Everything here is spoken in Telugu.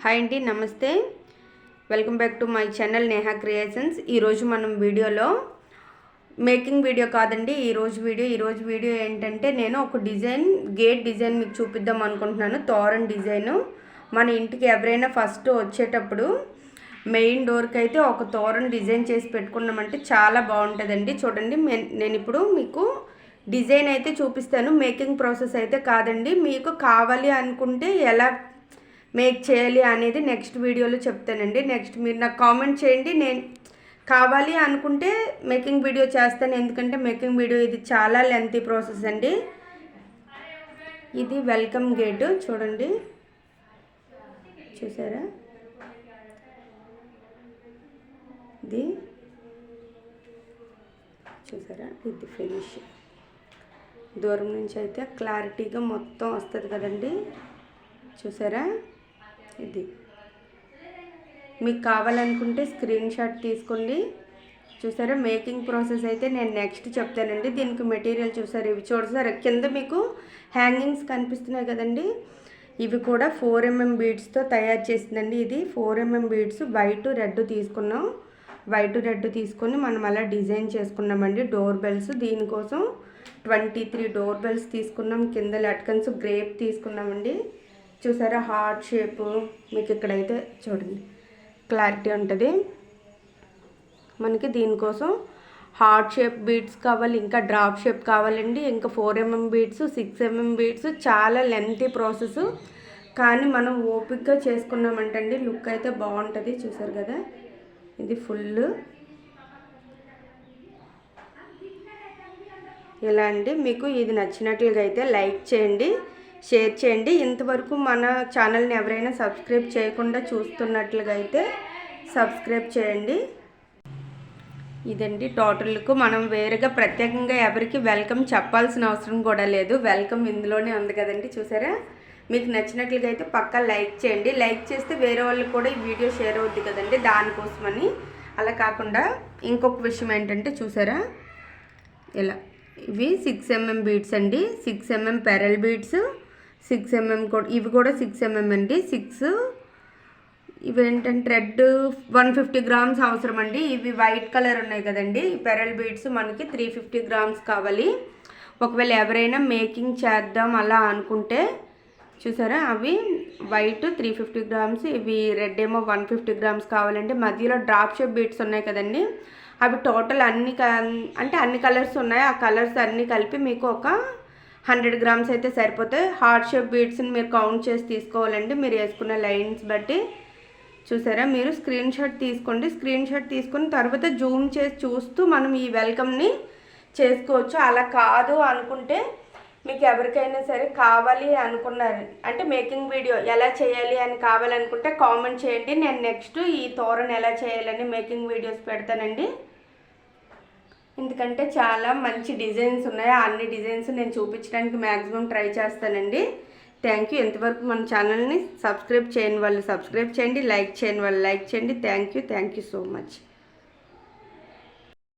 హాయ్ అండి, నమస్తే. Welcome back to my channel Neha creations. ఈరోజు మనం వీడియోలో మేకింగ్ వీడియో కాదండి. ఈరోజు వీడియో ఏంటంటే నేను ఒక గేట్ డిజైన్ మీకు చూపిద్దాం అనుకుంటున్నాను. తోరణ్ డిజైను మన ఇంటికి ఎవరైనా ఫస్ట్ వచ్చేటప్పుడు మెయిన్ డోర్కి అయితే ఒక తోరణ్ డిజైన్ చేసి పెట్టుకున్నామంటే చాలా బాగుంటుందండి. చూడండి, నేను ఇప్పుడు మీకు డిజైన్ అయితే చూపిస్తాను. మేకింగ్ ప్రాసెస్ అయితే కాదండి. మీకు కావాలి అనుకుంటే ఎలా మేక్ చేయాలి అనేది నెక్స్ట్ వీడియోలో చెప్తానండి. నెక్స్ట్ మీరు నాకు కామెంట్ చేయండి. నేను కావాలి అనుకుంటే మేకింగ్ వీడియో చేస్తాను. ఎందుకంటే మేకింగ్ వీడియో ఇది చాలా లెంతీ ప్రాసెస్ అండి. ఇది వెల్కమ్ గేటు చూడండి, చూసారా? ఇది చూసారా? ఇది ఫినిష్ దూరం నుంచి అయితే క్లారిటీగా మొత్తం వస్తుంది కదండి. చూసారా? ఇది మీకు కావాలనుకుంటే స్క్రీన్ షాట్ తీసుకోండి. చూసారా? మేకింగ్ ప్రాసెస్ అయితే నేను నెక్స్ట్ చెప్తానండి. దీనికి మెటీరియల్ చూసారు, ఇవి చూసారా కింద మీకు హ్యాంగింగ్స్ కనిపిస్తున్నాయి కదండి. ఇవి కూడా 4mm బీడ్స్తో తయారు చేసిందండి. ఇది 4mm బీడ్స్ వైట్ రెడ్ తీసుకున్నాం. వైట్ రెడ్ తీసుకొని మనం అలా డిజైన్ చేసుకున్నామండి. డోర్ బెల్స్ దీనికోసం 23 డోర్ బెల్స్ తీసుకున్నాం. కింద లట్కన్స్ గ్రేప్ తీసుకున్నామండి. చూసారా? హార్ట్ షేపు మీకు ఇక్కడైతే చూడండి క్లారిటీ ఉంటుంది. మనకి దీనికోసం హార్ట్ షేప్ బీడ్స్ కావాలి, ఇంకా డ్రాప్ షేప్ కావాలండి, ఇంకా 4mm బీడ్స్, 6mm బీడ్స్. చాలా లెంతీ ప్రాసెస్, కానీ మనం ఓపిక్గా చేసుకున్నామంటండి లుక్ అయితే బాగుంటుంది. చూసారు కదా? ఇది ఫుల్ ఇలా అండి. మీకు ఇది నచ్చినట్లుగా అయితే లైక్ చేయండి, షేర్ చేయండి. ఇంతవరకు మన ఛానల్ని ఎవరైనా సబ్స్క్రైబ్ చేయకుండా చూస్తున్నట్లుగా అయితే సబ్స్క్రైబ్ చేయండి. ఇదండి టోటల్కు మనం వేరుగా ప్రత్యేకంగా ఎవరికి వెల్కమ్ చెప్పాల్సిన అవసరం కూడా లేదు. వెల్కమ్ ఇందులోనే ఉంది కదండి. చూసారా? మీకు నచ్చినట్లుగా అయితే పక్కా లైక్ చేయండి. లైక్ చేస్తే వేరే వాళ్ళకి కూడా ఈ వీడియో షేర్ అవుద్ది కదండి, దానికోసమని. అలా కాకుండా ఇంకొక విషయం ఏంటంటే చూసారా, ఇలా ఇవి 6mm బీడ్స్ అండి. 6mm పెరల్ బీడ్స్, 6mm కూడా, ఇవి కూడా 6mm అండి. 6 ఇవేంటంటే రెడ్ 150 గ్రామ్స్ అవసరం అండి. ఇవి వైట్ కలర్ ఉన్నాయి కదండి. ఈ పెరల్ బీడ్స్ మనకి 350 గ్రామ్స్ కావాలి. ఒకవేళ ఎవరైనా మేకింగ్ చేద్దాం అలా అనుకుంటే చూసారా, అవి వైట్ 350 గ్రామ్స్, ఇవి రెడ్ ఏమో 150 గ్రామ్స్ కావాలంటే. మధ్యలో డ్రాప్ షేప్ బీడ్స్ ఉన్నాయి కదండి, అవి టోటల్ అన్ని కలర్స్ ఉన్నాయి. ఆ కలర్స్ అన్నీ కలిపి మీకు ఒక 100 గ్రామ్స్ అయితే సరిపోతాయి. హార్ట్ షేప్ బీడ్స్ని మీరు కౌంట్ చేసి తీసుకోవాలండి, మీరు వేసుకున్న లైన్స్ బట్టి. చూసారా? మీరు స్క్రీన్ షాట్ తీసుకోండి. స్క్రీన్ షాట్ తీసుకొని తర్వాత జూమ్ చేసి చూస్తూ మనం ఈ వెల్కమ్ని చేసుకోవచ్చు. అలా కాదు అనుకుంటే మీకు ఎవరికైనా సరే కావాలి అనుకున్నారు అంటే మేకింగ్ వీడియో ఎలా చేయాలి అని కావాలనుకుంటే కామెంట్ చేయండి. నేను నెక్స్ట్ ఈ తోరణ్ ఎలా చేయాలని మేకింగ్ వీడియోస్ పెడతానండి. ఎందుకంటే చాలా మంచి డిజైన్స్ ఉన్నాయి. అన్ని డిజైన్స్ నేను చూపించడానికి మ్యాక్సిమం ట్రై చేస్తానండి. Thank you. ఎంతవరకు మన ఛానల్ని సబ్స్క్రైబ్ చేయని వాళ్ళు సబ్స్క్రైబ్ చేయండి, లైక్ చేయని వాళ్ళు లైక్ చేయండి. Thank you so much.